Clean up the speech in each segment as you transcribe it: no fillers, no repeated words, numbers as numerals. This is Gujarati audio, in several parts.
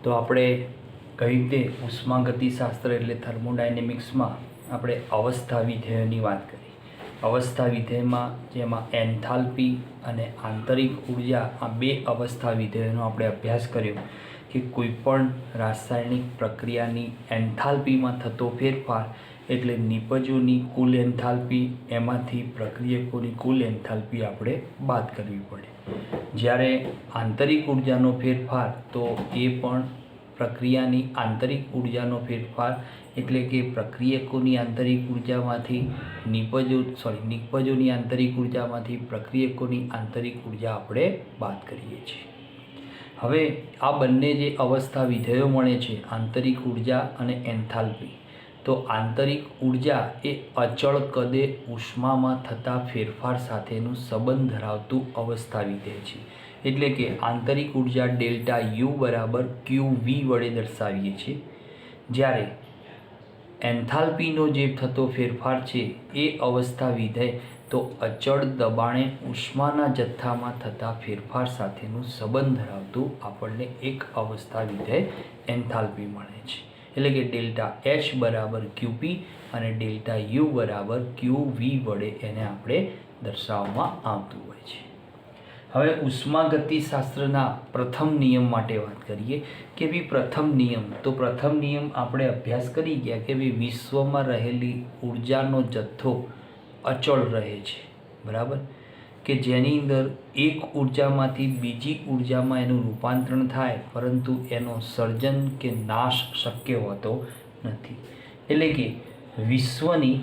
તો આપણે કઈ રીતે ઉષ્માગતિશાસ્ત્ર એટલે થર્મોડાયનેમિક્સમાં આપણે અવસ્થા વિધેયોની વાત કરી. અવસ્થા વિધેયમાં જેમાં એન્થાલ્પી અને આંતરિક ઉર્જા આ બે અવસ્થા વિધેયોનો આપણે અભ્યાસ કર્યો કે કોઈપણ રાસાયણિક પ્રક્રિયાની એન્થાલ્પીમાં થતો ફેરફાર એટલે નિપજોની કુલ એન્થાલ્પી એમાંથી પ્રક્રિયકોની કુલ એન્થાલ્પી આપણે બાદ કરવી પડે. જ્યારે આંતરિક ઉર્જાનો ફેરફાર તો એ પણ પ્રક્રિયાની આંતરિક ઉર્જાનો ફેરફાર એટલે કે પ્રક્રિયકોની આંતરિક ઉર્જામાંથી નિપજોની આંતરિક ઉર્જામાંથી પ્રક્રિયકોની આંતરિક ઉર્જા આપણે બાદ કરીએ છીએ. હવે આ બંને જે અવસ્થા વિધેયો મળે છે આંતરિક ઉર્જા અને એન્થાલ્પી, તો આંતરિક ઉર્જા એ અચળ કદે ઉષ્મામાં થતા ફેરફાર સાથેનું સંબંધ ધરાવતું અવસ્થા વિધેય છે. એટલે કે આંતરિક ઉર્જા ડેલ્ટા યુ બરાબર QV વડે દર્શાવીએ છીએ. જ્યારે એન્થાલ્પીનો જે થતો ફેરફાર છે એ અવસ્થા વિધેય તો અચળ દબાણે ઉષ્માના જથ્થામાં થતા ફેરફાર સાથેનું સંબંધ ધરાવતું આપણને એક અવસ્થા વિધેય એન્થાલ્પી મળે છે. એટલે કે ડેલ્ટા H બરાબર QP અને ડેલ્ટા U બરાબર QV વડે એને આપણે દર્શાવવામાં આવતું હોય છે. હવે ઉષ્માગતિશાસ્ત્રના પ્રથમ નિયમ માટે વાત કરીએ કે ભાઈ પ્રથમ નિયમ આપણે અભ્યાસ કરી ગયા કે ભાઈ વિશ્વમાં રહેલી ઉર્જાનો જથ્થો અચળ રહે છે, બરાબર, કે જેની અંદર એક ઉર્જામાંથી બીજી ઉર્જામાં એનું રૂપાંતરણ થાય પરંતુ એનો સર્જન કે નાશ શક્ય હોતો નથી. એટલે કે વિશ્વની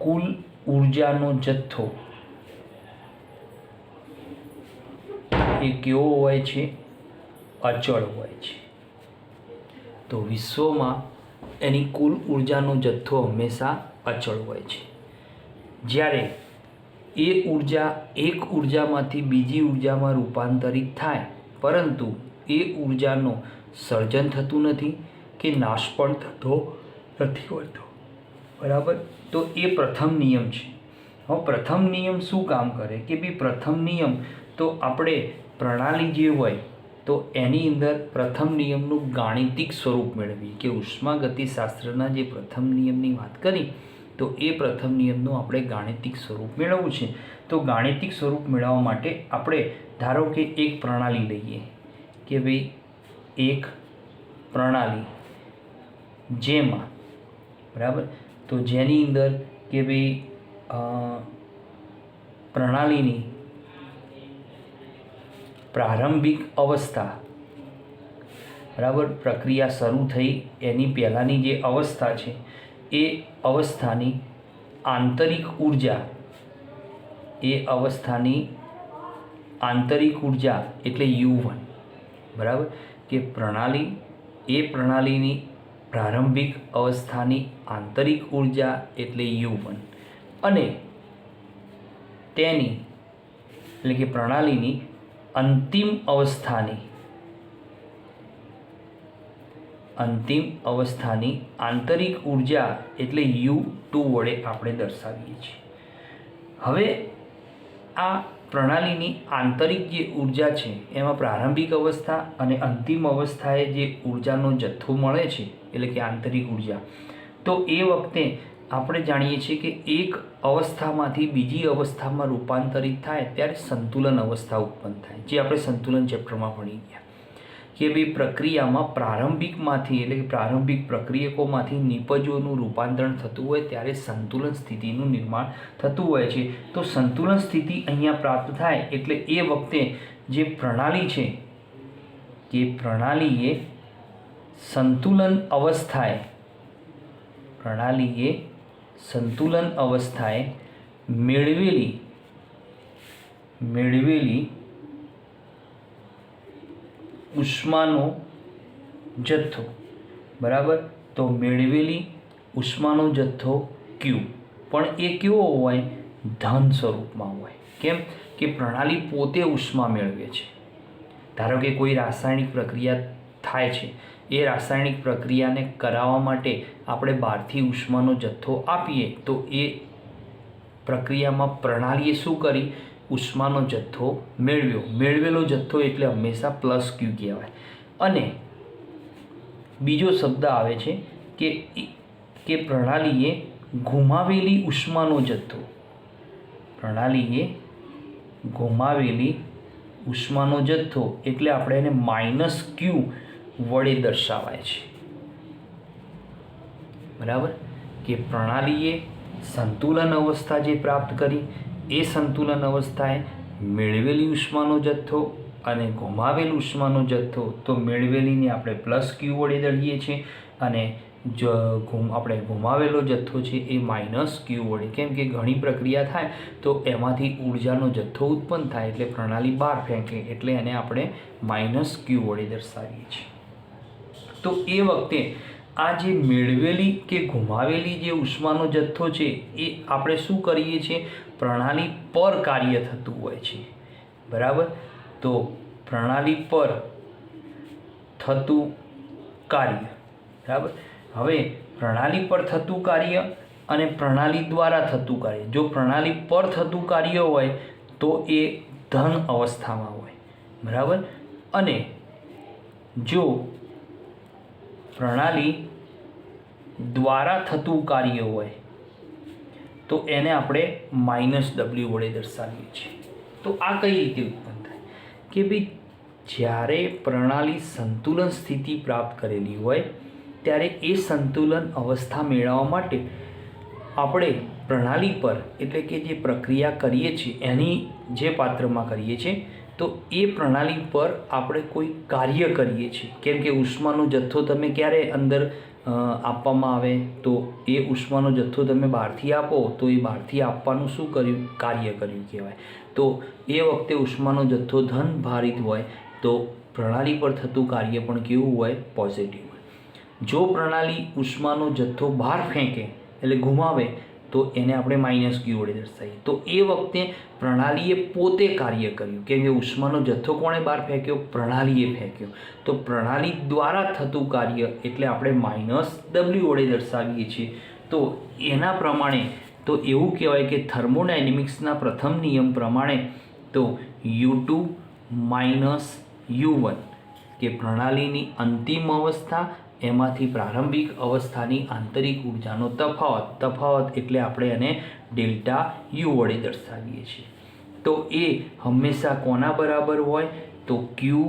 કુલ ઉર્જાનો જથ્થો એ કેવો હોય છે? અચળ હોય છે. તો વિશ્વમાં એની કુલ ઉર્જાનો જથ્થો હંમેશા અચળ હોય છે. જ્યારે એ ઉર્જા એક ઉર્જામાંથી બીજી ઉર્જામાં રૂપાંતરિત થાય પરંતુ એ ઉર્જાનો સર્જન થતું નથી કે નાશ પણ થતો નથી હોતો, બરાબર. તો એ પ્રથમ નિયમ છે. હવે પ્રથમ નિયમ શું કામ કરે કે ભાઈ પ્રથમ નિયમ તો આપણે પ્રણાલી જે હોય તો એની અંદર પ્રથમ નિયમનું ગાણિતિક સ્વરૂપ મેળવીએ કે ઉષ્માગતિશાસ્ત્રના જે પ્રથમ નિયમની વાત કરી તો એ પ્રથમ નિયમનું આપણે ગાણિતિક સ્વરૂપ મેળવવું છે. તો ગાણિતિક સ્વરૂપ મેળવવા માટે આપણે ધારો કે એક પ્રણાલી લઈએ કે ભાઈ એક પ્રણાલી જેમાં, બરાબર, તો જેની અંદર કે ભાઈ પ્રણાલીની પ્રારંભિક અવસ્થા, બરાબર, પ્રક્રિયા શરૂ થઈ એની પહેલાંની જે અવસ્થા છે એ અવસ્થાની આંતરિક ઉર્જા એટલે U1, બરાબર, કે પ્રણાલીની પ્રારંભિક અવસ્થાની આંતરિક ઉર્જા એટલે U1 અને તેની એટલે કે પ્રણાલીની અંતિમ અવસ્થાની આંતરિક ઉર્જા એટલે U2 વડે આપણે દર્શાવીએ છીએ. હવે આ પ્રણાલીની આંતરિક જે ઉર્જા છે એમાં પ્રારંભિક અવસ્થા અને અંતિમ અવસ્થાએ જે ઉર્જાનો જથ્થો મળે છે એટલે કે આંતરિક ઉર્જા, તો એ વખતે આપણે જાણીએ છીએ કે એક અવસ્થામાંથી બીજી અવસ્થામાં રૂપાંતરિત થાય ત્યારે સંતુલન અવસ્થા ઉત્પન્ન થાય, જે આપણે સંતુલન ચેપ્ટરમાં ભણી ગયા કે ભાઈ પ્રક્રિયામાં પ્રારંભિકમાંથી એટલે કે પ્રારંભિક પ્રક્રિયકોમાંથી નિપજોનું રૂપાંતરણ થતું હોય ત્યારે સંતુલન સ્થિતિનું નિર્માણ થતું હોય છે. તો સંતુલન સ્થિતિ અહીંયા પ્રાપ્ત થાય એટલે એ વખતે જે પ્રણાલી છે કે પ્રણાલીએ સંતુલન અવસ્થાએ મેળવેલી ઉષ્માનો જથ્થો, બરાબર, તો મેળવેલી ઉષ્માનો જથ્થો Q પણ એ કેવો હોય? ધન સ્વરૂપમાં હોય. કેમ કે પ્રણાલી પોતે ઉષ્મા મેળવે છે. ધારો કે કોઈ રાસાયણિક પ્રક્રિયા થાય છે, એ રાસાયણિક પ્રક્રિયાને કરાવવા માટે આપણે બહારથી ઉષ્માનો જથ્થો આપીએ તો એ પ્રક્રિયામાં પ્રણાલીએ શું કરી? ઉષ્માનો જથ્થો મેળવેલો જથ્થો એટલે હંમેશા પ્લસ ક્યુ કહેવાય. અને બીજો શબ્દ આવે છે કે પ્રણાલીએ ગુમાવેલી ઉષ્માનો જથ્થો, પ્રણાલીએ ગુમાવેલી ઉષ્માનો જથ્થો એટલે આપણે એને માઇનસ ક્યુ વડે દર્શાવાય છે. બરાબર, કે પ્રણાલીએ સંતુલન અવસ્થા જે પ્રાપ્ત કરી એ સંતુલન અવસ્થાએ મેળવેલી ઉષ્માનો જથ્થો અને ગુમાવેલ ઉષ્માનો જથ્થો, તો મેળવેલીને આપણે પ્લસ ક્યુ વડે દળીએ છીએ અને આપણે ગુમાવેલો જથ્થો છે એ માઇનસ ક્યુ વડે. કેમ કે ઘણી પ્રક્રિયા થાય તો એમાંથી ઉર્જાનો જથ્થો ઉત્પન્ન થાય એટલે પ્રણાલી બહાર ફેંકે એટલે એને આપણે માઇનસ ક્યુ વડે દર્શાવીએ છીએ. તો એ વખતે આ જે મેળવેલી કે ગુમાવેલી જે ઉષ્માનો જથ્થો છે એ આપણે શું કરીએ છીએ, પ્રણાલી પર કાર્ય થતું હોય છે. બરાબર, તો પ્રણાલી પર થતું કાર્ય. બરાબર, હવે પ્રણાલી પર થતું કાર્ય અને પ્રણાલી દ્વારા થતું કાર્ય. જો પ્રણાલી પર થતું કાર્ય હોય તો એ ધન અવસ્થામાં હોય. બરાબર, અને જો પ્રણાલી દ્વારા થતું કાર્ય હોય તો એને આપણે માઇનસ ડબલ્યુ વડે દર્શાવીએ છીએ. તો આ કઈ રીતે ઉત્પન્ન થાય કે ભાઈ જ્યારે પ્રણાલી સંતુલન સ્થિતિ પ્રાપ્ત કરેલી હોય ત્યારે એ સંતુલન અવસ્થા મેળવવા માટે આપણે પ્રણાલી પર એટલે કે જે પ્રક્રિયા કરીએ છીએ એની જે પાત્રમાં કરીએ છીએ તો એ પ્રણાલી પર આપણે કોઈ કાર્ય કરીએ છીએ. કેમ કે ઉષ્માનો જથ્થો તમે ક્યારે અંદર આપવામાં આવે તો એ ઉષ્માનો જથ્થો તમે બહારથી આપો તો એ બહારથી આપવાનું શું કર્યું, કાર્ય કર્યું કહેવાય. તો એ વખતે ઉષ્માનો જથ્થો ધન ભારિત હોય તો પ્રણાલી પર થતું કાર્ય પણ કેવું હોય, પોઝિટિવ હોય. જો પ્રણાલી ઉષ્માનો જથ્થો બહાર ફેંકે એટલે ગુમાવે તો એને આપણે માઇનસ ક્યુ વડે દર્શાવીએ. તો એ વખતે પ્રણાલીએ પોતે કાર્ય કર્યું. કેમ કે ઉષ્માનો જથ્થો કોણે બહાર ફેંક્યો, પ્રણાલીએ ફેંક્યો. તો પ્રણાલી દ્વારા થતું કાર્ય એટલે આપણે માઇનસ ડબલ્યુ વડે દર્શાવીએ છીએ. તો એના પ્રમાણે તો એવું કહેવાય કે થર્મોડાયનેમિક્સના પ્રથમ નિયમ પ્રમાણે તો U2 માઇનસ U1 કે પ્રણાલીની અંતિમ અવસ્થા એમાંથી પ્રારંભિક અવસ્થાની આંતરિક ઉર્જાનો તફાવત એટલે આપણે એને ડેલ્ટા યુ વડે દર્શાવીએ છીએ. તો એ હંમેશા કોના બરાબર હોય તો ક્યુ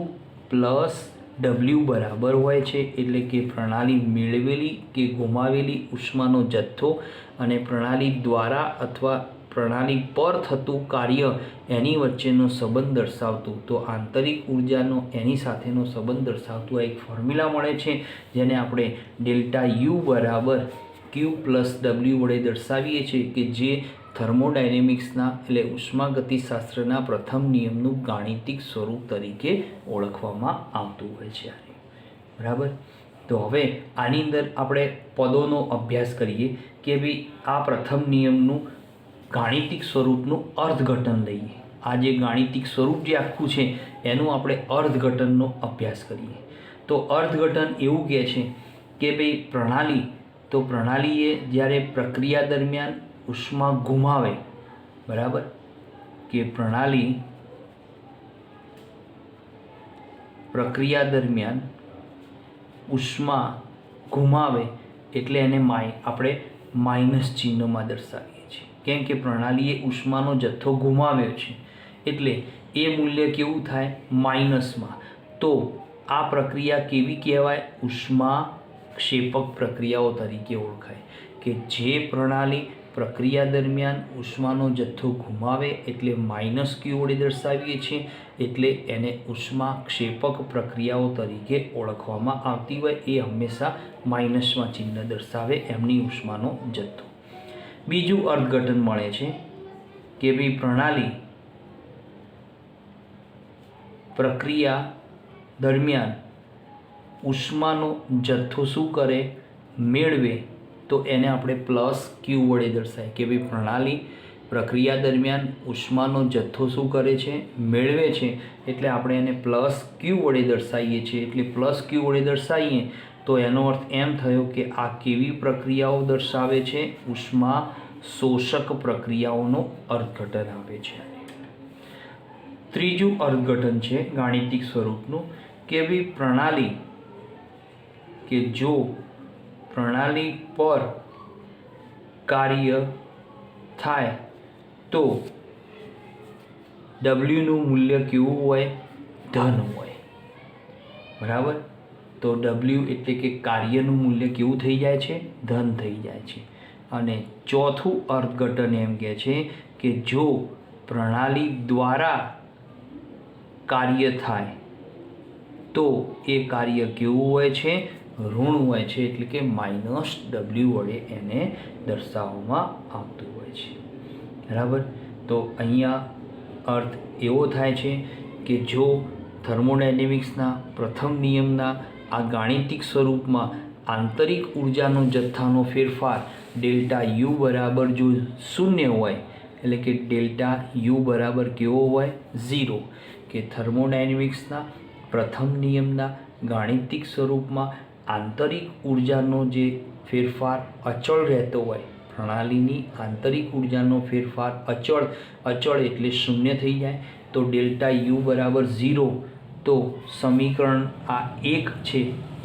પ્લસ ડબલ્યુ બરાબર હોય છે. એટલે કે પ્રણાલી મેળવેલી કે ગુમાવેલી ઉષ્માનો જથ્થો અને પ્રણાલી દ્વારા અથવા પ્રણાલી પર થતું કાર્ય એની વચ્ચેનો સંબંધ દર્શાવતું, તો આંતરિક ઉર્જાનો એની સાથેનો સંબંધ દર્શાવતું આ એક ફોર્મ્યુલા મળે છે જેને આપણે ડેલ્ટા યુ બરાબર ક્યુ પ્લસ ડબલ્યુ વડે દર્શાવીએ છીએ કે જે થર્મોડાયનેમિક્સના એટલે ઉષ્માગતિશાસ્ત્રના પ્રથમ નિયમનું ગાણિતિક સ્વરૂપ તરીકે ઓળખવામાં આવતું હોય છે. બરાબર, તો હવે આની અંદર આપણે પદોનો અભ્યાસ કરીએ કે ભાઈ આ પ્રથમ નિયમનું ગાણિતિક સ્વરૂપનું અર્થઘટન લઈએ. આ જે ગાણિતિક સ્વરૂપ જે આખું છે એનું આપણે અર્થઘટનનો અભ્યાસ કરીએ. તો અર્થઘટન એવું કહે છે કે ભાઈ પ્રણાલીએ જ્યારે પ્રક્રિયા દરમિયાન ઉષ્મા ગુમાવે, બરાબર, કે પ્રણાલી પ્રક્રિયા દરમિયાન ઉષ્મા ગુમાવે એટલે એને આપણે માઇનસ ચિહ્નમાં દર્શાવીએ છીએ. કેમ કે પ્રણાલીએ ઉષ્માનો જથ્થો ગુમાવ્યો છે એટલે એ મૂલ્ય કેવું થાય, માઇનસમાં. તો આ પ્રક્રિયા કેવી કહેવાય, ઉષ્મા ક્ષેપક પ્રક્રિયાઓ તરીકે ઓળખાય. કે જે પ્રણાલી પ્રક્રિયા દરમિયાન ઉષ્માનો જથ્થો ગુમાવે એટલે માઇનસ ક્યુ વડે દર્શાવીએ છીએ એટલે એને ઉષ્મા ક્ષેપક પ્રક્રિયાઓ તરીકે ઓળખવામાં આવતી હોય. એ હંમેશા માઇનસમાં ચિહ્ન દર્શાવે એમની ઉષ્માનો જથ્થો. બીજું અર્થઘટન મળે છે કે ભાઈ પ્રણાલી પ્રક્રિયા દરમિયાન ઉષ્માનો જથ્થો શું કરે, મેળવે તો એને આપણે પ્લસ ક્યુ વડે દર્શાવીએ. કે ભાઈ પ્રણાલી પ્રક્રિયા દરમિયાન ઉષ્માનો જથ્થો શું કરે છે, મેળવે છે એટલે આપણે એને પ્લસ ક્યુ વડે દર્શાવીએ છીએ. એટલે પ્લસ ક્યુ વડે દર્શાવીએ તો એનો અર્થ એમ થયો કે આ કેવી પ્રક્રિયાઓ દર્શાવે છે, ઉષ્મા શોષક પ્રક્રિયાઓનો અર્થઘટન આપે છે. ત્રીજું અર્થઘટન છે ગાણિતિક સ્વરૂપનું કે ભાઈ પ્રણાલી કે જો પ્રણાલી પર કાર્ય થાય તો ડબલ્યુનું મૂલ્ય કેવું હોય? ધન હોય, બરાબર. તો ડબલ્યુ એટલે કે કાર્યનું મૂલ્ય કેવું થઈ જાય છે? ધન થઈ જાય છે. અને ચોથું અર્થઘટન એમ કહે છે કે જો પ્રણાલી દ્વારા કાર્ય થાય તો એ કાર્ય કેવું હોય છે? ઋણ હોય છે, એટલે કે માઇનસ ડબલ્યુ વડે એને દર્શાવવામાં આવતું હોય છે, બરાબર. તો અહીંયા અર્થ એવો થાય છે કે જો થર્મોડાયનેમિક્સના પ્રથમ નિયમના આ ગાણિતિક સ્વરૂપમાં આંતરિક ઉર્જાનો જથ્થાનો ફેરફાર ડેલ્ટા યુ બરાબર જો શૂન્ય હોય, એટલે કે ડેલ્ટા યુ બરાબર કેવો હોય? 0. કે થર્મોડાયનેમિક્સના પ્રથમ નિયમના ગાણિતિક સ્વરૂપમાં આંતરિક ઉર્જાનો જે ફેરફાર અચળ રહેતો હોય, પ્રણાલીની આંતરિક ઉર્જાનો ફેરફાર અચળ એટલે શૂન્ય થઈ જાય, તો ડેલ્ટા યુ બરાબર 0. તો સમીકરણ આ 1 છે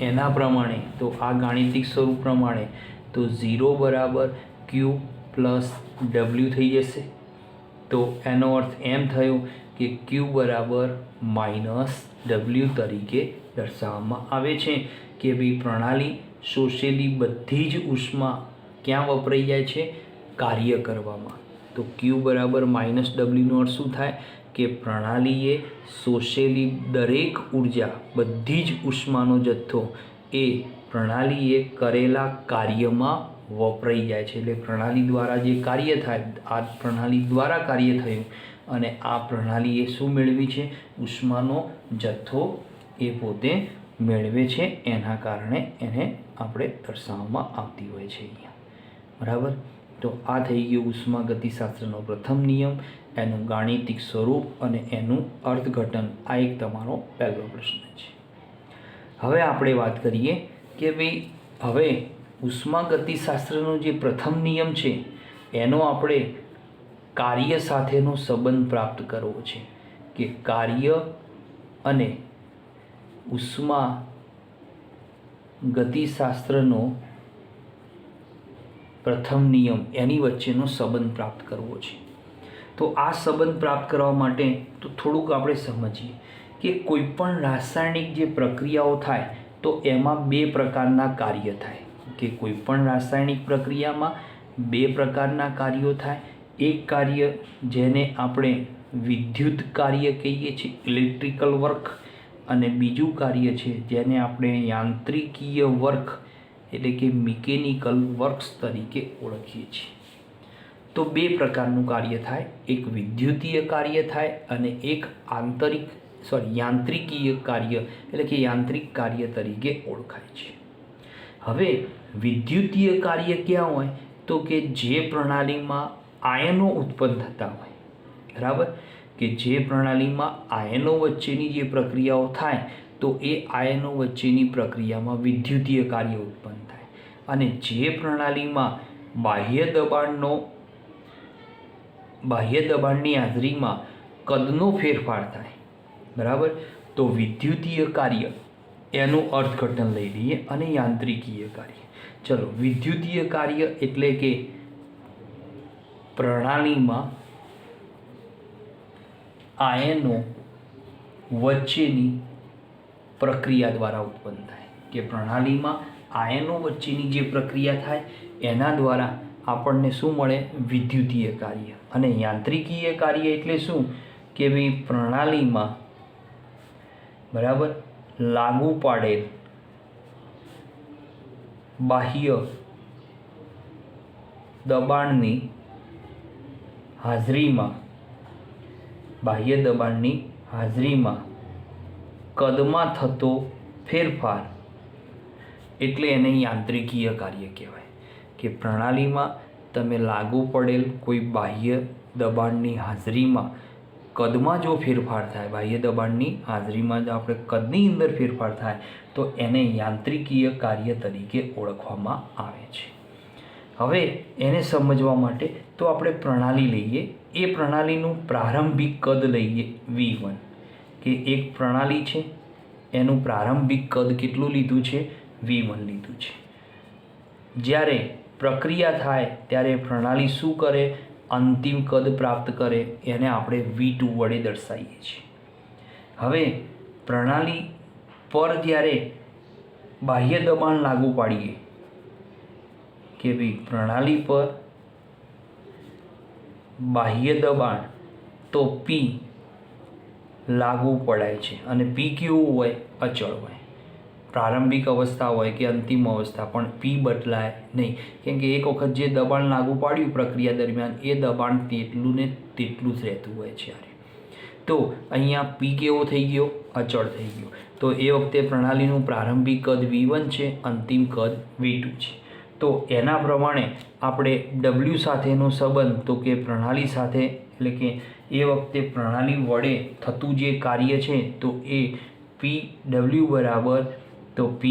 એના પ્રમાણે, તો આ ગાણિતિક સ્વરૂપ પ્રમાણે તો 0 બરાબર ક્યુ પ્લસ ડબલ્યુ થઈ જશે. તો એનો અર્થ એમ થયો કે ક્યુ બરાબર માઇનસ ડબલ્યુ તરીકે દર્શાવવામાં આવે છે કે ભાઈ પ્રણાલી શોષેલી બધી જ ઉષ્મા ક્યાં વપરાઈ જાય છે? કાર્ય કરવામાં. તો ક્યુ બરાબર માઇનસ ડબલ્યુનો અર્થ શું થાય? કે પ્રણાલીએ શોષેલી દરેક ઉર્જા, બધી જ ઉષ્માનો જથ્થો એ પ્રણાલીએ કરેલા કાર્યમાં વપરાઈ જાય છે. એટલે પ્રણાલી દ્વારા જે કાર્ય થાય, આ પ્રણાલી દ્વારા કાર્ય થયું અને આ પ્રણાલીએ શું મેળવી છે? ઉષ્માનો જથ્થો એ પોતે મેળવે છે, એના કારણે એને આપણે દર્શાવવામાં આવતી હોય છે અહીંયા, બરાબર. તો આ થઈ ગયું ઉષ્માગતિશાસ્ત્રનો પ્રથમ નિયમ, એનું ગાણિતિક સ્વરૂપ અને એનું અર્થઘટન. આ એક તમારો પહેલો પ્રશ્ન છે. હવે આપણે વાત કરીએ કે ભાઈ હવે ઉષ્માગતિશાસ્ત્રનો જે પ્રથમ નિયમ છે એનો આપણે કાર્ય સાથેનો સંબંધ પ્રાપ્ત કરવો છે કે કાર્ય અને ઉષ્મા ગતિશાસ્ત્રનો પ્રથમ નિયમ એની વચ્ચેનો સંબંધ પ્રાપ્ત કરવો છે. તો આ સંબંધ પ્રાપ્ત કરવા માટે તો થોડુંક આપણે સમજીએ કે કોઈ પણ રાસાયણિક જે પ્રક્રિયાઓ થાય તો એમાં બે પ્રકારના કાર્ય થાય. કે કોઈ પણ રાસાયણિક પ્રક્રિયામાં બે પ્રકારના કાર્યો થાય. એક કાર્ય જેને આપણે વિદ્યુત કાર્ય કહીએ છીએ, ઇલેક્ટ્રિકલ વર્ક, અને બીજું કાર્ય છે જેને આપણે યાંત્રિકીય વર્ક એટલે કે મિકેનિકલ વર્ક્સ તરીકે ઓળખીએ છીએ. તો બે પ્રકારનું કાર્ય થાય, એક વિદ્યુતીય કાર્ય થાય અને એક યાંત્રિકીય કાર્ય એટલે કે યાંત્રિક કાર્ય તરીકે ઓળખાય છે. હવે વિદ્યુતીય કાર્ય ક્યાં હોય? તો કે જે પ્રણાલીમાં આયનો ઉત્પન્ન થતા હોય, બરાબર. કે જે પ્રણાલીમાં આયનો વચ્ચેની જે પ્રક્રિયાઓ થાય તો એ આયનો વચ્ચેની પ્રક્રિયામાં વિદ્યુતીય કાર્ય ઉત્પન્ન થાય. અને જે પ્રણાલીમાં બાહ્ય દબાણની હાજરીમાં કદનો ફેરફાર થાય, બરાબર, તો વિદ્યુતીય કાર્ય એનું અર્થઘટન લઈ લઈએ. અને યાંત્રિકીય કાર્ય, ચલો વિદ્યુતીય કાર્ય એટલે કે પ્રણાલીમાં આયનો વચ્ચેની પ્રક્રિયા દ્વારા ઉત્પન્ન થાય. કે પ્રણાલીમાં આયનો વચ્ચેની જે પ્રક્રિયા થાય એના દ્વારા આપણને શું મળે? વિદ્યુતીય કાર્ય. અને યાંત્રિકીય કાર્ય એટલે શું? કે ભાઈ પ્રણાલીમાં, બરાબર, લાગુ પાડેલ બાહ્ય દબાણની હાજરીમાં કદમાં થતો ફેરફાર એટલે એને યાંત્રિકીય કાર્ય કહેવાય. કે પ્રણાલીમાં તમે લાગુ પડેલ કોઈ બાહ્ય દબાણની હાજરીમાં કદમાં જો ફેરફાર થાય, બાહ્ય દબાણની હાજરીમાં જો આપણે કદની અંદર ફેરફાર થાય તો એને યાંત્રિકીય કાર્ય તરીકે ઓળખવામાં આવે છે. હવે એને સમજવા માટે તો આપણે પ્રણાલી લઈએ, એ પ્રણાલીનું પ્રારંભિક કદ લઈએ V1 કે એક પ્રણાલી છે એનું પ્રારંભિક કદ કેટલું લીધું છે V1 લીધું છે. જ્યારે પ્રક્રિયા થાય ત્યારે પ્રણાલી શું કરે અંતિમ કદ પ્રાપ્ત કરે એને આપણે V2 વડે દર્શાવીએ છીએ. હવે પ્રણાલી પર જ્યારે બાહ્ય દબાણ લાગુ પાડીએ કે ભાઈ પ્રણાલી પર બાહ્ય દબાણ તો P લાગુ પડાય છે અને P કેવું હોય અચળ હોય. પ્રારંભિક અવસ્થા હોય કે અંતિમ અવસ્થા પણ P બદલાય નહીં, કેમ કે એક વખત જે દબાણ લાગુ પાડ્યું પ્રક્રિયા દરમિયાન એ દબાણ તેટલું ને તેટલું જ રહેતું હોય છે. તો અહીંયા P કેવો થઈ ગયો અચળ થઈ ગયો. તો એ વખતે પ્રણાલીનું પ્રારંભિક કદ V1 છે, અંતિમ કદ V2 છે. તો એના પ્રમાણે આપણે W સાથેનો સંબંધ તો કે પ્રણાલી સાથે એટલે કે એ વખતે પ્રણાલી વડે થતું જે કાર્ય છે તો એ PW બરાબર તો P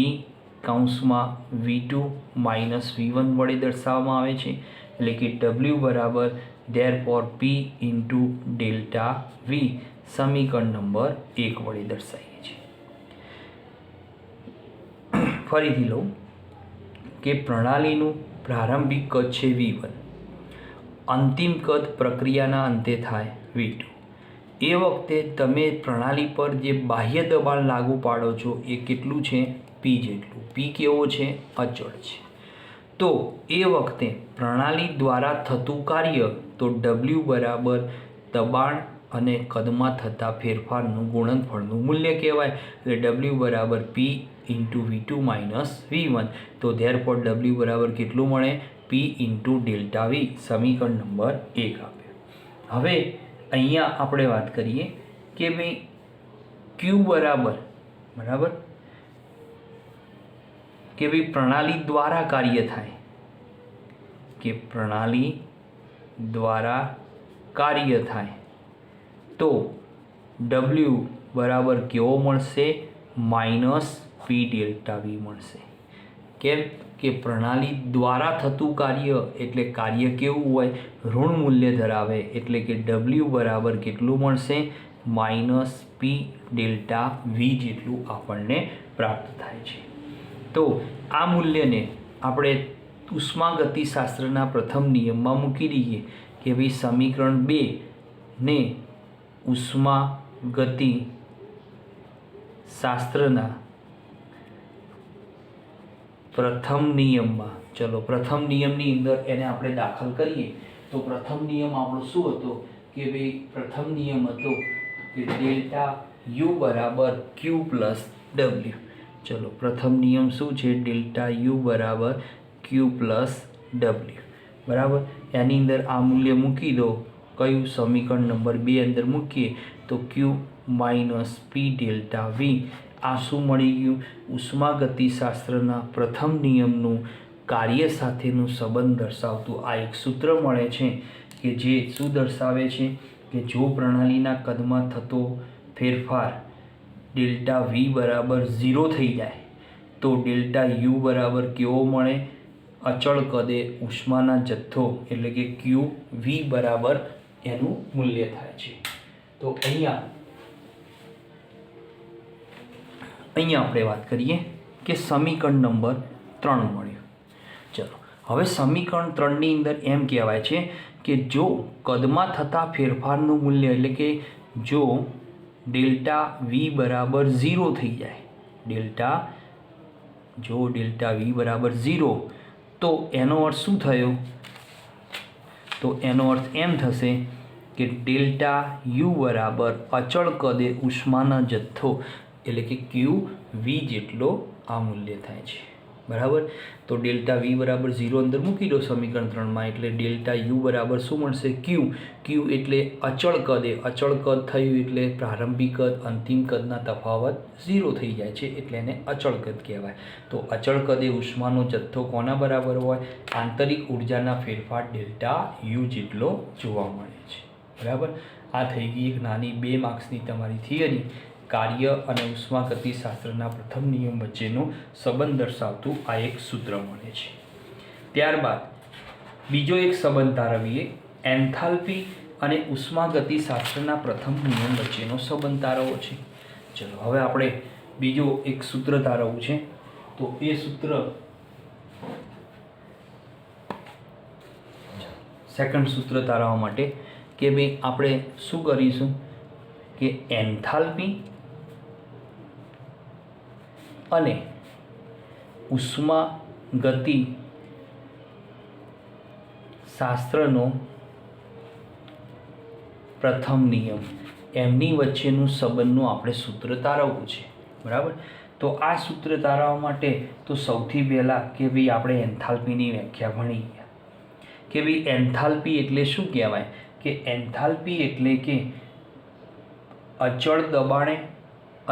કૌંસમાં V2 માઇનસ V1 વડે દર્શાવવામાં આવે છે. એટલે કે W બરાબર therefore P into delta V સમીકરણ નંબર 1 વડે દર્શાવીએ છીએ. ફરીથી લઉં કે પ્રણાલીનું પ્રારંભિક કદ છે V1, અંતિમ કદ પ્રક્રિયાના અંતે થાય V2. એ વખતે તમે પ્રણાલી પર જે બાહ્ય દબાણ લાગુ પાડો છો એ કેટલું છે P જેટલું. P કેવો છે અચળ છે. તો એ વખતે પ્રણાલી દ્વારા થતું કાર્ય તો W બરાબર દબાણ અને કદમાં થતા ફેરફારનું ગુણનફળનું મૂલ્ય કહેવાય. એટલે W બરાબર P into V2 minus V1. તો ધેરફોર W બરાબર કેટલું મળે P ઇન્ટુ ડેલ્ટા V સમીકરણ નંબર 1 આપ્યું. હવે અહીંયા આપણે વાત કરીએ કે ભાઈ Q બરાબર કે ભાઈ પ્રણાલી દ્વારા કાર્ય થાય કે પ્રણાલી દ્વારા કાર્ય થાય તો W બરાબર કેવો મળશે માઇનસ P ડેલ્ટા V મળશે. કેમ કે પ્રણાલી દ્વારા થતું કાર્ય એટલે કાર્ય કેવું હોય ઋણ મૂલ્ય ધરાવે. એટલે કે W બરાબર કેટલું મળશે માઇનસ P ડેલ્ટા V જેટલું આપણને પ્રાપ્ત થાય છે. તો આ મૂલ્યને આપણે ઉષ્માગતિશાસ્ત્રના પ્રથમ નિયમમાં મૂકી દઈએ કે ભાઈ સમીકરણ 2 ને ઉષ્માગતિશાસ્ત્રના પ્રથમ નિયમમાં પ્રથમ નિયમની અંદર એને આપણે દાખલ કરીએ તો પ્રથમ નિયમ આપણો શું હતો કે ભાઈ પ્રથમ નિયમ હતો કે ડેલ્ટા U બરાબર Q પ્લસ W. પ્રથમ નિયમ શું છે ડેલ્ટા U બરાબર Q પ્લસ W બરાબર. એની અંદર આ મૂલ્ય મૂકી દો કયું સમીકરણ નંબર 2 અંદર મૂકીએ તો Q minus P delta V. આ શું મળી ગયું ઉષ્માગતિશાસ્ત્રના પ્રથમ નિયમનું કાર્ય સાથેનું સંબંધ દર્શાવતું આ એક સૂત્ર મળે છે કે જે શું દર્શાવે છે કે જો પ્રણાલીના કદમાં થતો ફેરફાર ડેલ્ટા V બરાબર 0 થઈ જાય તો ડેલ્ટા U બરાબર કેવો મળે અચળ કદે ઉષ્માના જથ્થો એટલે કે Q V બરાબર એનું મૂલ્ય થાય છે. તો અહીંયા આપણે વાત કરીએ કે સમીકરણ નંબર 3 મળ્યું. હવે સમીકરણ 3ની અંદર એમ કહેવાય છે કે જો કદમાં થતા ફેરફારનું મૂલ્ય એટલે કે જો ડેલ્ટા V બરાબર 0 થઈ જાય ડેલ્ટા V બરાબર 0 તો એનો અર્થ શું થયો તો એનો અર્થ એમ થશે કે ડેલ્ટા U બરાબર અચળ કદે ઉષ્માના જથ્થો એટલે કે Q V જેટલો આ મૂલ્ય થાય છે બરાબર. તો ડેલ્ટા V બરાબર 0 અંદર મૂકી દો સમીકરણ 3માં એટલે ડેલ્ટા U બરાબર શું મળશે Q એટલે અચળ કદ થયું એટલે પ્રારંભિક કદ અંતિમ કદના તફાવત 0 થઈ જાય છે એટલે એને અચળ કદ કહેવાય. તો અચળ કદે ઉષ્માનો જથ્થો કોના બરાબર હોય આંતરિક ઉર્જાના ફેરફાર ડેલ્ટા U જેટલો જોવા મળે છે બરાબર. આ થઈ ગઈ એક નાની 2 માર્ક્સની તમારી થિયરી કાર્ય અને ઉષ્માગતિશાસ્ત્રના પ્રથમ નિયમ વચ્ચેનો સંબંધ દર્શાવતું આ એક સૂત્ર મળે છે. ત્યારબાદ બીજો એક સંબંધ તારવીએ એન્થાલ્પી અને ઉષ્માગતિશાસ્ત્રના પ્રથમ નિયમ વચ્ચેનો સંબંધ તારવવો છે. ચલો હવે આપણે બીજો એક સૂત્ર તારવવું છે. તો એ સૂત્ર સેકન્ડ સૂત્ર તારવવા માટે કે ભાઈ આપણે શું કરીશું કે એન્થાલ્પી અને ઉષ્માગતિ શાસ્ત્રનો પ્રથમ નિયમ એમની વચ્ચેનું સંબંધનું આપણે સૂત્ર તારવવું છે. બરાબર. તો આ સૂત્ર તારવવા માટે તો સૌથી પહેલાં કે ભાઈ આપણે એન્થાલ્પીની વ્યાખ્યા ભણી ગયા કે ભાઈ એન્થાલ્પી એટલે શું કહેવાય કે એન્થાલ્પી એટલે કે અચળ દબાણે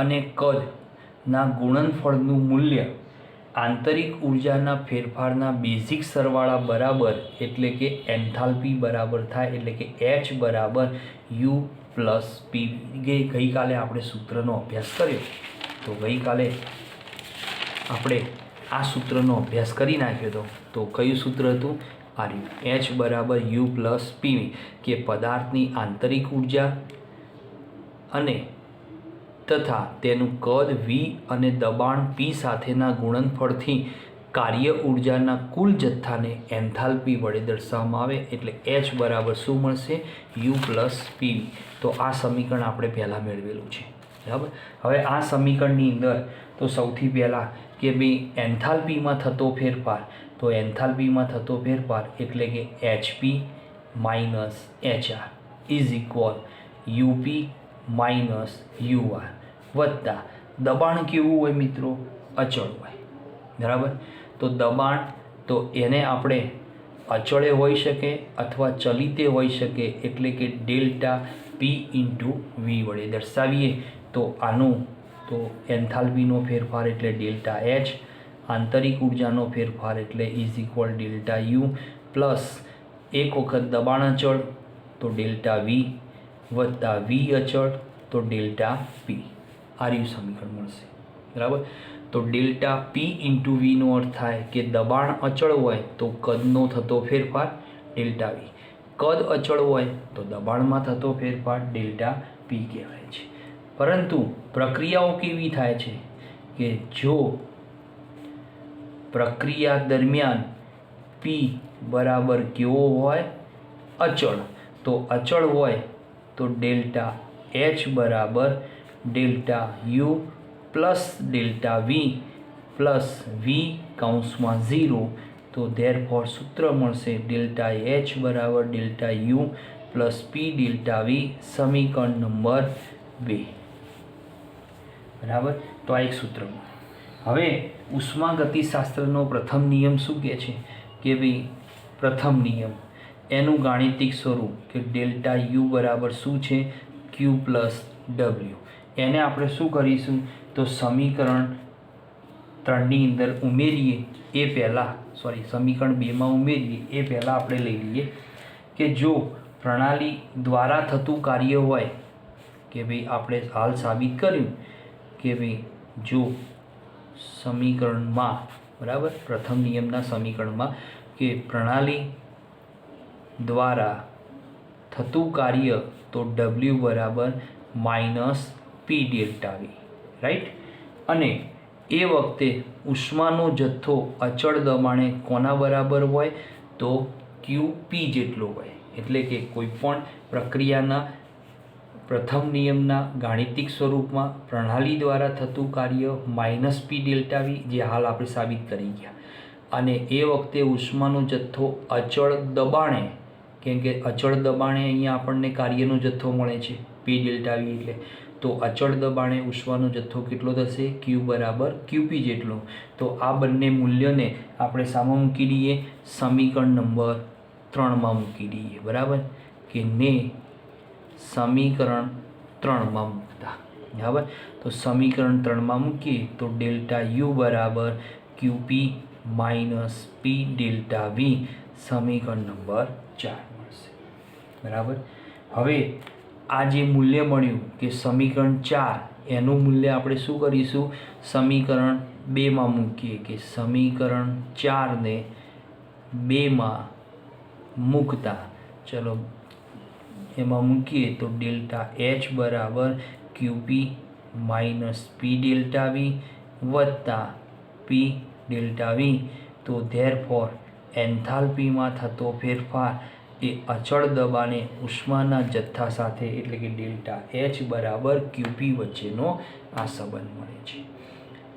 અને કદના ગુણનફળનું મૂલ્ય આંતરિક ઉર્જાના ફેરફારના બેઝિક સરવાળા બરાબર એટલે કે એન્થાલ્પી બરાબર થાય એટલે કે H બરાબર U પ્લસ પી. ગઈકાલે આપણે સૂત્રનો અભ્યાસ કર્યો. તો ગઈકાલે આપણે આ સૂત્રનો અભ્યાસ કરી નાખ્યો હતો. તો કયું સૂત્ર હતું? આર્યું H બરાબર U પ્લસ પીવી કે પદાર્થની આંતરિક ઉર્જા અને તથા તેનું કદ V અને દબાણ P સાથેના ગુણનફળથી કાર્ય ઉર્જાના કુલ જથ્થાને એન્થાલ્પી વડે દર્શાવવામાં આવે એટલે H બરાબર શું મળશે? U plus PV. તો આ સમીકરણ આપણે પહેલાં મેળવેલું છે. બરાબર. હવે આ સમીકરણની અંદર તો સૌથી પહેલાં કે ભાઈ એન્થાલ્પીમાં થતો ફેરફાર તો એન્થાલ્પીમાં થતો ફેરફાર એટલે કે HP minus HR is equal UP minus UR વત્તા દબાણ કેવું હોય મિત્રો? અચળ હોય. બરાબર. તો દબાણ તો એને આપણે અચળે હોઈ શકે અથવા ચલિતે હોઈ શકે એટલે કે ડેલ્ટા P ઇન્ટુ V વડે દર્શાવીએ તો આનું તો એન્થાલ્પીનો ફેરફાર એટલે ડેલ્ટા H, આંતરિક ઉર્જાનો ફેરફાર એટલે is equal delta U plus એક વખત દબાણ અચળ તો ડેલ્ટા V વત્તા V અચળ તો ડેલ્ટા P. આ રહ્યું સમીકરણ મળશે. બરાબર. તો ડેલ્ટા P ઇન્ટુ Vનો અર્થ થાય કે દબાણ અચળ હોય તો કદનો થતો ફેરફાર ડેલ્ટા V, કદ અચળ હોય તો દબાણમાં થતો ફેરફાર ડેલ્ટા P કહેવાય છે. પરંતુ પ્રક્રિયાઓ કેવી થાય છે કે જો પ્રક્રિયા દરમિયાન P બરાબર કેવો હોય? અચળ. તો અચળ હોય તો ડેલ્ટા H બરાબર delta U plus delta V plus V કૌંસમાં 0. તો ધેરફોર સૂત્ર મળશે ડેલ્ટા H બરાબર delta U plus P delta V. સમીકરણ નંબર 2. બરાબર. તો આ એક સૂત્ર. હવે ઉષ્માગતિશાસ્ત્રનો પ્રથમ નિયમ શું કહે છે કે ભાઈ પ્રથમ નિયમ એનું ગાણિતિક સ્વરૂપ કે ડેલ્ટા U બરાબર શું છે? Q plus W. એને આપણે શું કરીશું તો સમીકરણ 3ની અંદર ઉમેરીએ એ પહેલાં સમીકરણ 2માં ઉમેરીએ એ પહેલાં આપણે લઈ લઈએ કે જો પ્રણાલી દ્વારા થતું કાર્ય હોય કે ભાઈ આપણે હાલ સાબિત કર્યું કે ભાઈ જો સમીકરણમાં બરાબર પ્રથમ નિયમના સમીકરણમાં કે પ્રણાલી દ્વારા થતું કાર્ય તો W બરાબર minus P delta V. Right. અને એ વખતે ઉષ્માનો જથ્થો અચળ દબાણે કોના બરાબર હોય તો QP જેટલો હોય. એટલે કે કોઈપણ પ્રક્રિયાના પ્રથમ નિયમના ગાણિતિક સ્વરૂપમાં પ્રણાલી દ્વારા થતું કાર્ય માઇનસ P ડેલ્ટા V જે હાલ આપણે સાબિત કરી ગયા. અને એ વખતે ઉષ્માનો જથ્થો અચળ દબાણે કેમ કે અચળ દબાણે અહીંયા આપણને કાર્યનો જથ્થો મળે છે P ડેલ્ટા V એટલે તો અચળ દબાણે ઉષ્માનો જથ્થો કેટલો થશે? Q બરાબર QP જેટલો. તો આ બંને મૂલ્યને આપણે સામા મૂકી દઈએ સમીકરણ નંબર 3માં મૂકી દઈએ. બરાબર કે ને સમીકરણ 3માં મૂકતા. બરાબર. તો સમીકરણ 3માં મૂકીએ તો ડેલ્ટા U બરાબર QP minus P delta V સમીકરણ નંબર 4 મળશે. બરાબર. હવે આ જે મૂલ્ય મળ્યું કે સમીકરણ 4 એનું મૂલ્ય આપણે શું કરીશું? સમીકરણ 2માં મૂકીએ કે સમીકરણ 4ને 2માં મૂકતા ચલો એમાં મૂકીએ તો ડેલ્ટા એચ બરાબર ક્યુપી માઇનસ પી ડેલ્ટા વી વત્તા પી ડેલ્ટા વી. તો ધેરફોર એન્થાલ્પીમાં થતો ફેરફાર એ અચળ દબાણે ઉષ્માના જથ્થા સાથે એટલે કે ડેલ્ટા એચ બરાબર ક્યુપી વચ્ચેનો આ સંબંધ મળે છે.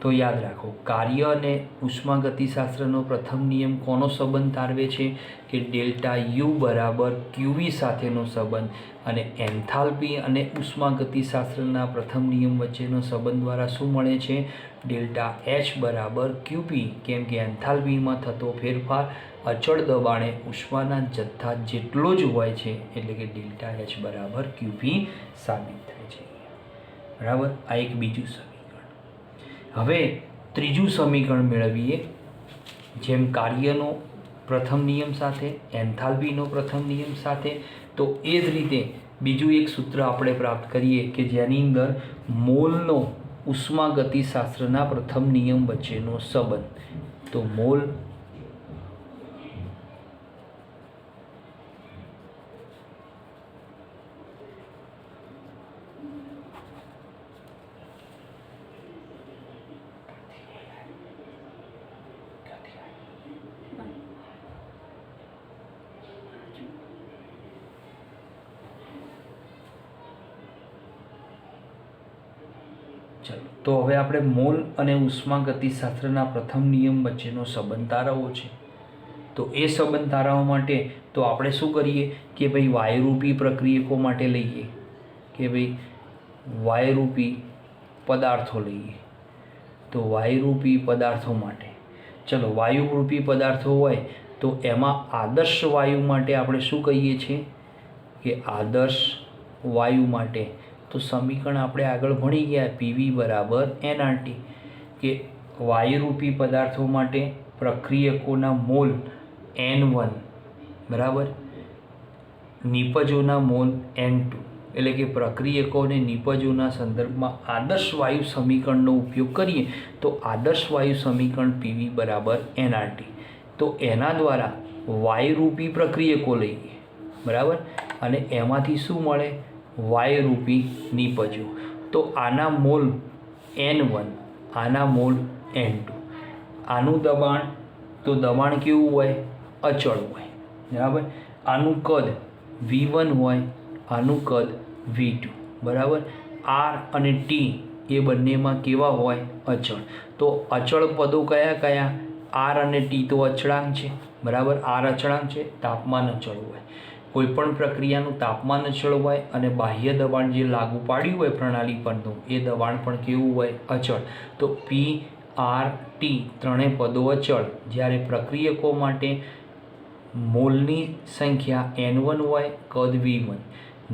તો યાદ રાખો, કાર્ય અને ઉષ્માગતિશાસ્ત્રનો પ્રથમ નિયમ કોનો સંબંધ તારવે છે કે ડેલ્ટા યુ બરાબર ક્યુવી સાથેનો સંબંધ, અને એન્થાલ્પી અને ઉષ્માગતિશાસ્ત્રના પ્રથમ નિયમ વચ્ચેનો સંબંધ દ્વારા શું મળે છે? ડેલ્ટા એચ બરાબર ક્યુપી, કેમ કે એન્થાલ્પીમાં થતો ફેરફાર અચળ દબાણે ઉષ્માના જથ્થા જેટલો જ હોય છે એટલે કે ડેલ્ટા એચ બરાબર ક્યુપી સાબિત થાય છે. બરાબર, આ એક બીજું સમીકરણ. હવે ત્રીજું સમીકરણ મેળવીએ. જેમ કાર્યનો પ્રથમ નિયમ સાથે, એન્થાલ્પીનો પ્રથમ નિયમ સાથે, તો એ જ રીતે બીજું એક સૂત્ર આપણે પ્રાપ્ત કરીએ કે જેની અંદર મોલનો ઉષ્માગતિશાસ્ત્રના પ્રથમ નિયમ વચ્ચેનો સંબંધ. તો મોલ ચલો, તો હવે આપણે મોલ અને ઉષ્માગતિશાસ્ત્રના પ્રથમ નિયમ વચ્ચેનો સંબંધ તારવવો છે. તો એ સંબંધ તારવવા માટે તો આપણે શું કરીએ કે ભાઈ વાયુરૂપી પ્રક્રિયકો માટે લઈએ કે ભાઈ વાયુરૂપી પદાર્થો લઈએ. તો વાયુરૂપી પદાર્થો માટે ચલો, વાયુરૂપી પદાર્થો હોય તો એમાં આદર્શ વાયુ માટે આપણે શું કહીએ છીએ કે આદર્શ વાયુ માટે તો સમીકરણ આપણે આગળ ભણી ગયા પીવી બરાબર એનઆરટી, કે વાયુરૂપી પદાર્થો માટે પ્રક્રિયકોના મોલ N1 બરાબર, નિપજોના મોલ N2, એટલે કે પ્રક્રિયકો અને નિપજોના સંદર્ભમાં આદર્શ વાયુ સમીકરણનો ઉપયોગ કરીએ તો આદર્શ વાયુ સમીકરણ પીવી બરાબર એનઆરટી. તો એના દ્વારા વાયુરૂપી પ્રક્રિયકો લઈએ બરાબર, અને એમાંથી શું મળે? વાયુરૂપી નિપજો. તો આના મોલ N1, આના મોલ N2. આનું દબાણ, તો દબાણ કેવું હોય? અચળ હોય બરાબર. આનું કદ V1 હોય, આનું કદ V2 બરાબર. R અને T એ બંનેમાં કેવા હોય? અચળ. તો અચળ પદો કયા કયા? R અને T તો અચળાંક છે બરાબર. R અચળાંક છે, તાપમાન અચળ હોય. કોઈપણ પ્રક્રિયાનું તાપમાન અચળ હોય અને બાહ્ય દબાણ જે લાગુ પાડ્યું હોય પ્રણાલી પરનું એ દબાણ પણ કેવું હોય? અચળ. તો P, R, T ત્રણેય પદો અચળ. જ્યારે પ્રક્રિયકો માટે મોલની સંખ્યા N1 હોય, કદ V1.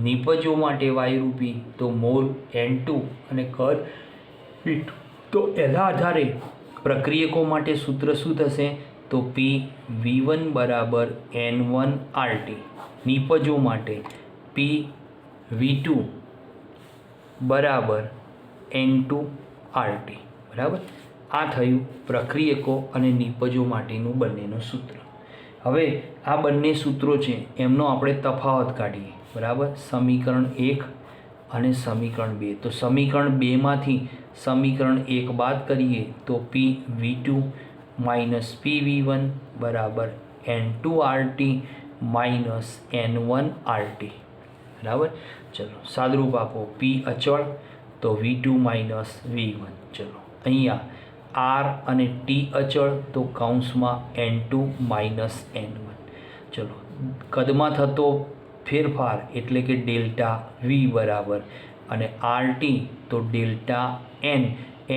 નિપજો માટે વાયુરૂપી તો મોલ N2 અને કદ V2. તો એના આધારે પ્રક્રિયકો માટે સૂત્ર શું થશે? તો P V1 બરાબર N1 RT. નિપજો માટે P V2 બરાબર N2 RT બરાબર. આ થયું પ્રક્રિયકો અને નિપજો માટેનું બંનેનું સૂત્ર. હવે આ બંને સૂત્રો છે એમનો આપણે તફાવત કાઢીએ બરાબર. સમીકરણ 1 અને સમીકરણ 2. તો સમીકરણ 2માંથી સમીકરણ 1 બાદ કરીએ તો P V2 minus P V1 બરાબર N2 RT minus N1 RT બરાબર. ચલો સાદરૂપ આપો. P અચળ તો V2 માઇનસ V1. ચલો અહીંયા R અને T અચળ તો કૌંસમાં N2 માઇનસ N1. ચલો કદમાં થતો ફેરફાર એટલે કે ડેલ્ટા V બરાબર, અને RT તો ડેલ્ટા N.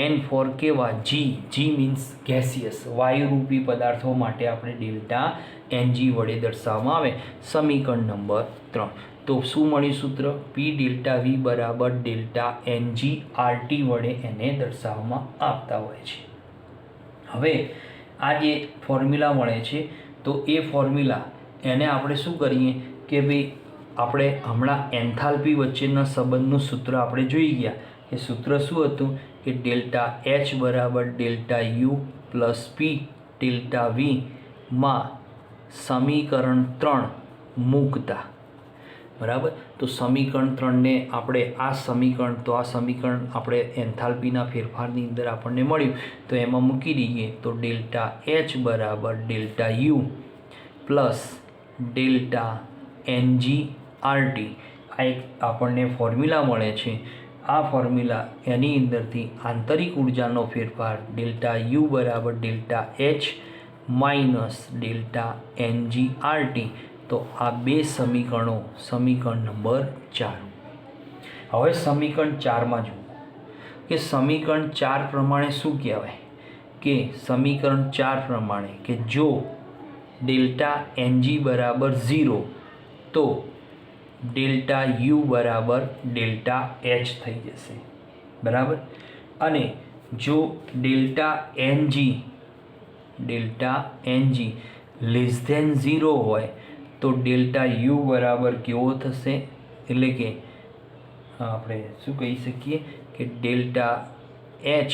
N ફોર કેવા? G. G means gaseous. વાયુરૂપી પદાર્થો માટે આપણે ડેલ્ટા NG વડે દર્શાવવામાં આવે. સમીકરણ નંબર 3. તો શું મળ્યું સૂત્ર? P ડેલ્ટા V બરાબર ડેલ્ટા NG RT વડે એને દર્શાવવામાં આવતા હોય છે. હવે આ જે ફોર્મ્યુલા મળે છે તો એ ફોર્મ્યુલા એને આપણે શું કરીએ કે ભાઈ આપણે હમણાં એન્થાલ્પી વચ્ચેના સંબંધનું સૂત્ર આપણે જોઈ ગયા કે સૂત્ર શું હતું કે ડેલ્ટા H બરાબર delta U plus P delta V માં સમીકરણ 3 મૂકતા બરાબર. તો સમીકરણ 3ને આપણે આ સમીકરણ આપણે એન્થાલ્પીના ફેરફારની અંદર આપણને મળ્યું તો એમાં મૂકી દઈએ તો ડેલ્ટા એચ બરાબર delta U plus delta NG RT. આ એક આપણને ફોર્મ્યુલા મળે છે. આ ફોર્મ્યુલા એની અંદરથી આંતરિક ઉર્જાનો ફેરફાર ડેલ્ટા યુ બરાબર delta H minus delta NG RT. તો આ બે સમીકરણો સમીકરણ નંબર 4. હવે સમીકરણ 4માં જુઓ કે સમીકરણ 4 પ્રમાણે શું કહેવાય કે સમીકરણ 4 પ્રમાણે કે જો ડેલ્ટા એનજી બરાબર 0 તો ડેલ્ટા યુ બરાબર ડેલ્ટા એચ થઈ જશે. બરાબર. અને જો ડેલ્ટા એનજી લેસ ધેન 0 હોય તો ડેલ્ટા યુ બરાબર કેવો થશે, એટલે કે આપણે શું કહી શકીએ કે delta H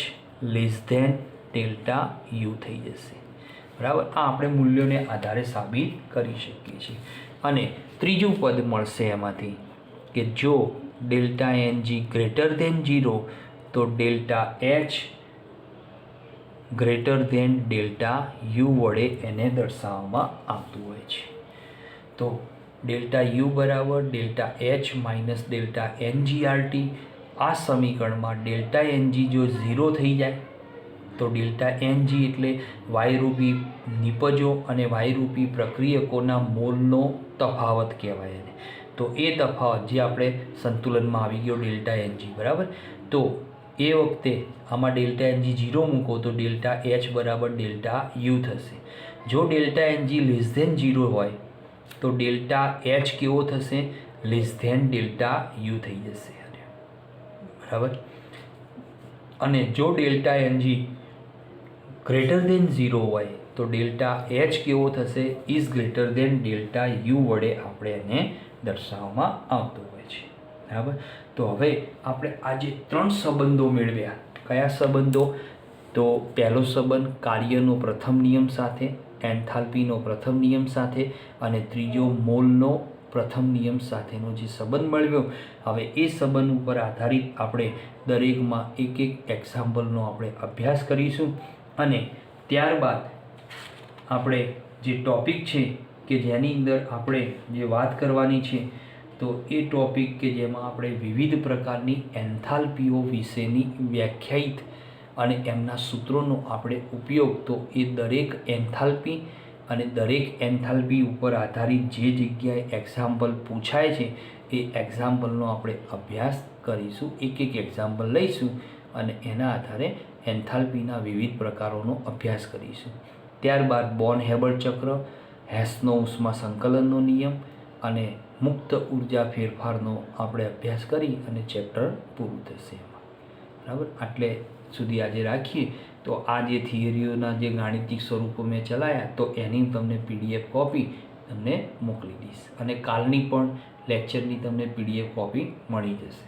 less than delta U થઈ જશે. બરાબર. આ આપણે મૂલ્યોને આધારે સાબિત કરી શકીએ છીએ. અને ત્રીજું પદ મળશે એમાંથી કે જો ડેલ્ટા એનજી ગ્રેટર ધેન 0 તો delta H greater than delta U વડે એને દર્શાવવામાં આવતું હોય છે. તો ડેલ્ટા યુ બરાબર delta H minus delta NG RT. આ સમીકરણમાં ડેલ્ટા એનજી જો 0 થઈ જાય તો ડેલ્ટા એનજી એટલે વાયરૂપી નિપજો અને વાયરૂપી પ્રક્રિયકોના મોલનો તફાવત કહેવાય એને. તો એ તફાવત જે આપણે સંતુલનમાં આવી ગયો ડેલ્ટા એનજી. બરાબર. તો એ વખતે આમાં ડેલ્ટા એનજી 0 મૂકો તો ડેલ્ટા એચ બરાબર ડેલ્ટા યુ થશે. જો ડેલ્ટા એનજી લેસ ધેન 0 હોય તો ડેલ્ટા એચ કેવો થશે, લેસ ધેન ડેલ્ટા યુ થઈ જશે. બરાબર. અને જો ડેલ્ટા એનજી ગ્રેટર ધેન 0 હોય તો ડેલ્ટા એચ કેવો થશે, is greater than delta U વડે આપણે એને દર્શાવવામાં આવતો હોય છે. બરાબર. તો હવે આપણે આ જે 3 સંબંધો મેળવ્યા, કયા સંબંધો? તો પહેલો સંબંધ કાર્યનો પ્રથમ નિયમ સાથે, એન્થાલ્પીનો પ્રથમ નિયમ સાથે, અને ત્રીજો મોલનો પ્રથમ નિયમ સાથેનો જે સંબંધ મળ્યો. હવે એ સંબંધ ઉપર આધારિત આપણે દરેકમાં એક એક્ઝામ્પલનો આપણે અભ્યાસ કરીશું. અને ત્યારબાદ આપણે જે ટૉપિક છે કે જેની અંદર આપણે જે વાત કરવાની છે તો એ ટૉપિક કે જેમાં આપણે વિવિધ પ્રકારની એન્થાલ્પીઓ વિશેની વ્યાખ્યાયિત અને એમના સૂત્રોનો આપણે ઉપયોગ, તો એ દરેક એન્થાલ્પી અને દરેક એન્થાલ્પી ઉપર આધારિત જે જગ્યાએ એક્ઝામ્પલ પૂછાય છે એ એક્ઝામ્પલનો આપણે અભ્યાસ કરીશું. એક એક્ઝામ્પલ લઈશું અને એના આધારે એન્થાલ્પીના વિવિધ પ્રકારોનો અભ્યાસ કરીશું. ત્યારબાદ બોર્ન હેબર ચક્ર, હેસનો ઉષ્મા સંકલનનો નિયમ અને મુક્ત ઉર્જા ફેરફારનો આપણે અભ્યાસ કરી અને ચેપ્ટર પૂરું થશે એમાં. બરાબર. આટલે સુધી આજે રાખીએ. તો આ જે થિયરીઓના જે ગાણિતિક સ્વરૂપો મેં ચલાવ્યા તો એની તમને PDF કોપી તમને મોકલી દઈશ અને કાલની પણ લેક્ચરની તમને PDF કોપી મળી જશે.